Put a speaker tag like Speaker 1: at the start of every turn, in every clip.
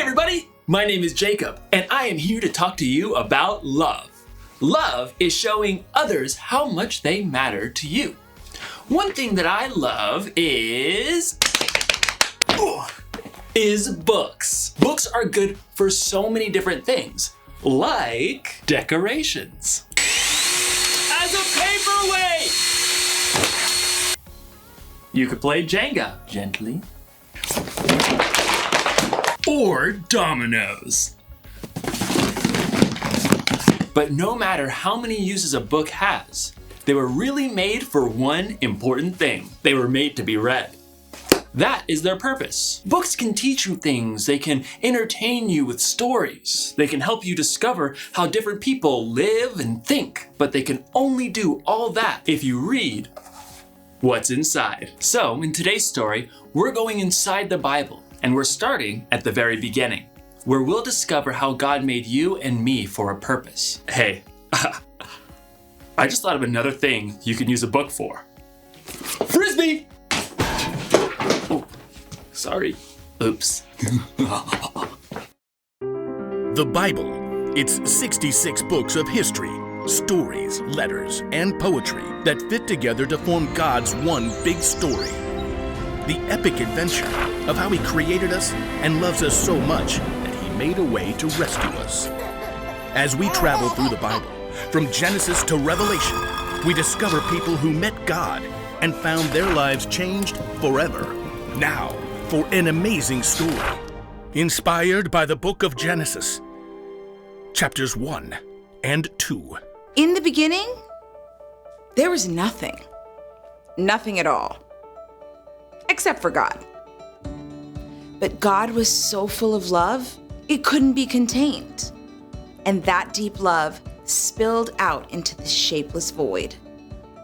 Speaker 1: everybody, my name is Jacob, and I am here to talk to you about love. Love is showing others how much they matter to you. One thing that I love is books. Books are good for so many different things, like decorations. As a paperweight! You could play Jenga gently. Or dominoes. But no matter how many uses a book has, they were really made for one important thing. They were made to be read. That is their purpose. Books can teach you things. They can entertain you with stories. They can help you discover how different people live and think. But they can only do all that if you read what's inside. So, in today's story, we're going inside the Bible. And we're starting at the very beginning, where we'll discover how God made you and me for a purpose. Hey, I just thought of another thing you can use a book for. Frisbee! Oh, sorry. Oops.
Speaker 2: The Bible. It's 66 books of history, stories, letters, and poetry that fit together to form God's one big story. The epic adventure of how He created us and loves us so much that He made a way to rescue us. As we travel through the Bible, from Genesis to Revelation, we discover people who met God and found their lives changed forever. Now, for an amazing story, inspired by the book of Genesis, chapters 1 and 2.
Speaker 3: In the beginning, there was nothing. Nothing at all. Except for God. But God was so full of love, it couldn't be contained. And that deep love spilled out into the shapeless void.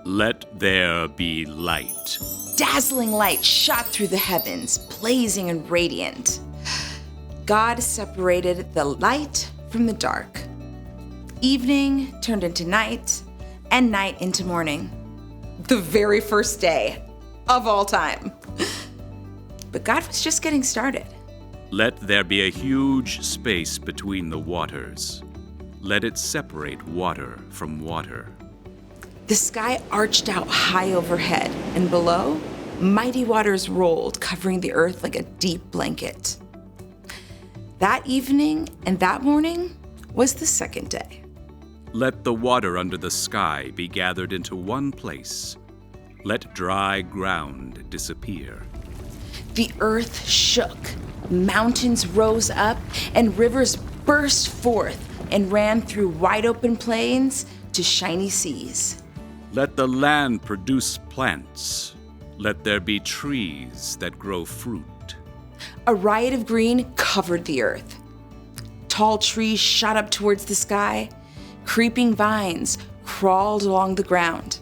Speaker 4: Let there be light.
Speaker 3: Dazzling light shot through the heavens, blazing and radiant. God separated the light from the dark. Evening turned into night, and night into morning. The very first day of all time. But God was just getting started.
Speaker 4: Let there be a huge space between the waters. Let it separate water from water.
Speaker 3: The sky arched out high overhead, and below, mighty waters rolled, covering the earth like a deep blanket. That evening and that morning was the second day.
Speaker 4: Let the water under the sky be gathered into one place. Let dry ground disappear.
Speaker 3: The earth shook, mountains rose up, and rivers burst forth and ran through wide open plains to shiny seas.
Speaker 4: Let the land produce plants. Let there be trees that grow fruit.
Speaker 3: A riot of green covered the earth. Tall trees shot up towards the sky. Creeping vines crawled along the ground.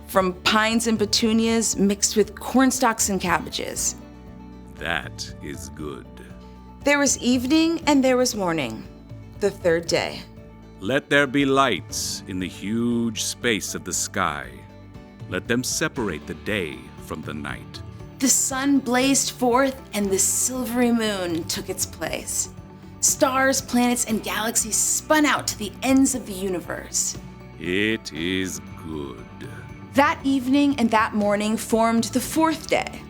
Speaker 3: From pines and petunias mixed with cornstalks and cabbages.
Speaker 4: That is good.
Speaker 3: There was evening and there was morning, the third day.
Speaker 4: Let there be lights in the huge space of the sky. Let them separate the day from the night.
Speaker 3: The sun blazed forth and the silvery moon took its place. Stars, planets, and galaxies spun out to the ends of the universe.
Speaker 4: It is good.
Speaker 3: That evening and that morning formed the fourth day.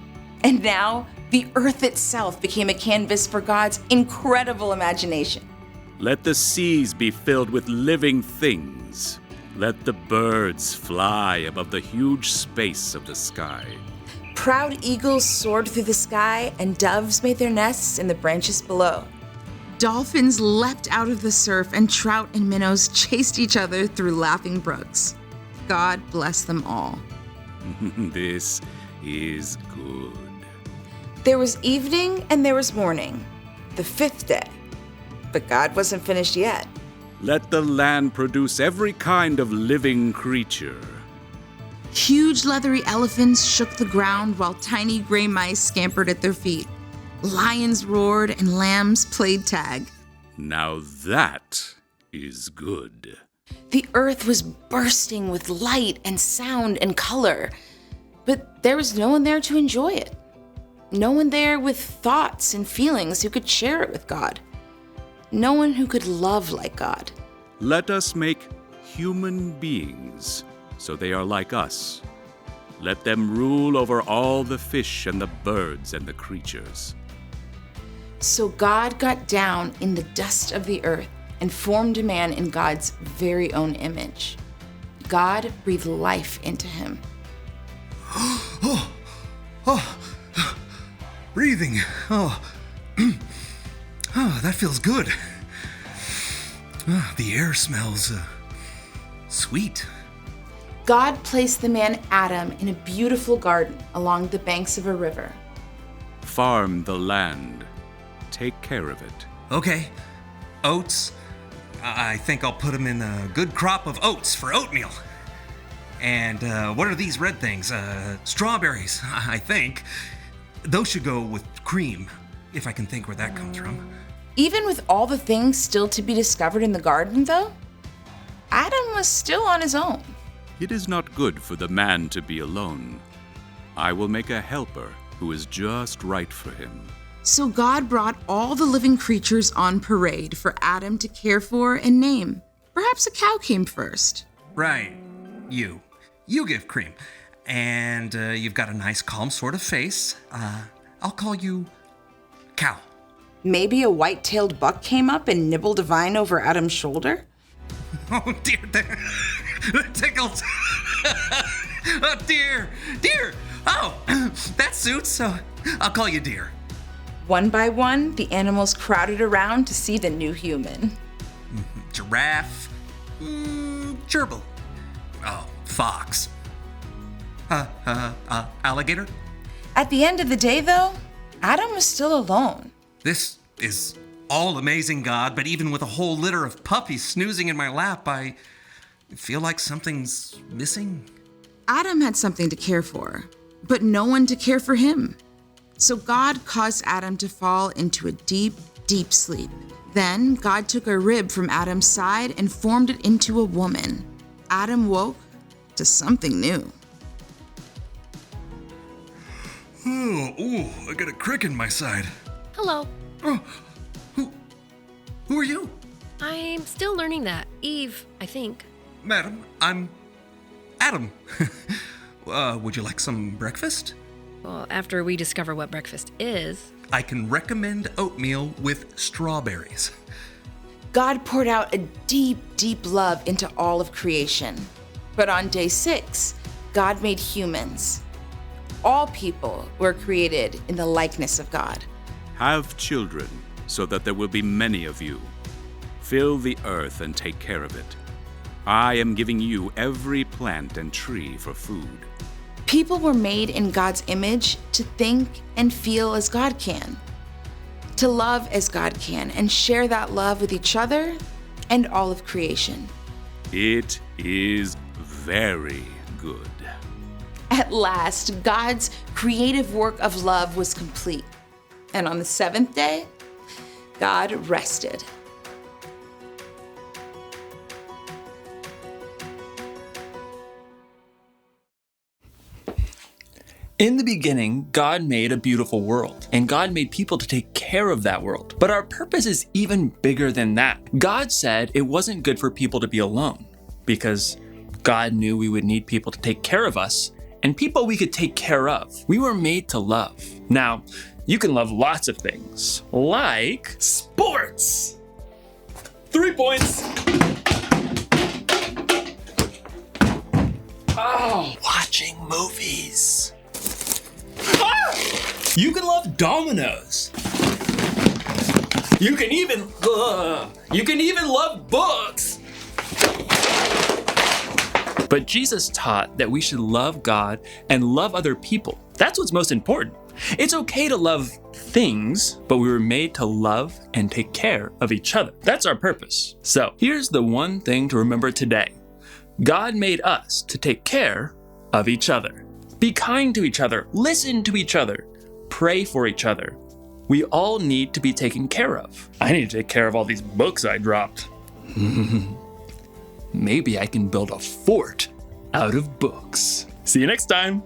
Speaker 3: And now, the earth itself became a canvas for God's incredible imagination.
Speaker 4: Let the seas be filled with living things. Let the birds fly above the huge space of the sky.
Speaker 3: Proud eagles soared through the sky, and doves made their nests in the branches below. Dolphins leapt out of the surf, and trout and minnows chased each other through laughing brooks. God bless them all.
Speaker 4: This is good.
Speaker 3: There was evening and there was morning, the fifth day. But God wasn't finished yet.
Speaker 4: Let the land produce every kind of living creature.
Speaker 3: Huge leathery elephants shook the ground while tiny gray mice scampered at their feet. Lions roared and lambs played tag.
Speaker 4: Now that is good.
Speaker 3: The earth was bursting with light and sound and color, but there was no one there to enjoy it. No one there with thoughts and feelings who could share it with God. No one who could love like God.
Speaker 4: Let us make human beings so they are like us. Let them rule over all the fish and the birds and the creatures.
Speaker 3: So God got down in the dust of the earth and formed a man in God's very own image. God breathed life into him.
Speaker 5: Breathing. That feels good. The air smells sweet.
Speaker 3: God placed the man Adam in a beautiful garden along the banks of a river.
Speaker 4: Farm the land. Take care of it.
Speaker 5: Okay. Oats. I think I'll put them in a good crop of oats for oatmeal. And what are these red things? Strawberries, I think. Those should go with cream, if I can think where that comes from.
Speaker 3: Even with all the things still to be discovered in the garden, though, Adam was still on his own.
Speaker 4: It is not good for the man to be alone. I will make a helper who is just right for him.
Speaker 3: So God brought all the living creatures on parade for Adam to care for and name. Perhaps a cow came first.
Speaker 5: Right. You give cream. And you've got a nice, calm sort of face. I'll call you Cow.
Speaker 3: Maybe a white-tailed buck came up and nibbled a vine over Adam's shoulder?
Speaker 5: Oh, dear, that tickles. Oh, dear. Oh, that suits, so I'll call you Deer.
Speaker 3: One by one, the animals crowded around to see the new human.
Speaker 5: Giraffe. Gerbil. Oh, fox. Alligator.
Speaker 3: At the end of the day, though, Adam was still alone.
Speaker 5: This is all amazing, God, but even with a whole litter of puppies snoozing in my lap, I feel like something's missing.
Speaker 3: Adam had something to care for, but no one to care for him. So God caused Adam to fall into a deep, deep sleep. Then God took a rib from Adam's side and formed it into a woman. Adam woke to something new.
Speaker 5: Oh, I got a crick in my side.
Speaker 6: Hello.
Speaker 5: Oh, who are you?
Speaker 6: I'm still learning that. Eve, I think.
Speaker 5: Madam, I'm Adam. Would you like some breakfast?
Speaker 6: Well, after we discover what breakfast is.
Speaker 5: I can recommend oatmeal with strawberries.
Speaker 3: God poured out a deep, deep love into all of creation. But on day 6, God made humans. All people were created in the likeness of God.
Speaker 4: Have children, so that there will be many of you. Fill the earth and take care of it. I am giving you every plant and tree for food.
Speaker 3: People were made in God's image to think and feel as God can, to love as God can, and share that love with each other and all of creation.
Speaker 4: It is very good.
Speaker 3: At last, God's creative work of love was complete. And on the 7th day, God rested.
Speaker 1: In the beginning, God made a beautiful world, and God made people to take care of that world. But our purpose is even bigger than that. God said it wasn't good for people to be alone, because God knew we would need people to take care of us, and people we could take care of. We were made to love. Now, you can love lots of things, like sports. 3 points. Oh, watching movies. You can love dominoes. You can even love books. But Jesus taught that we should love God and love other people. That's what's most important. It's okay to love things, but we were made to love and take care of each other. That's our purpose. So here's the one thing to remember today. God made us to take care of each other. Be kind to each other. Listen to each other. Pray for each other. We all need to be taken care of. I need to take care of all these books I dropped. Maybe I can build a fort out of books. See you next time.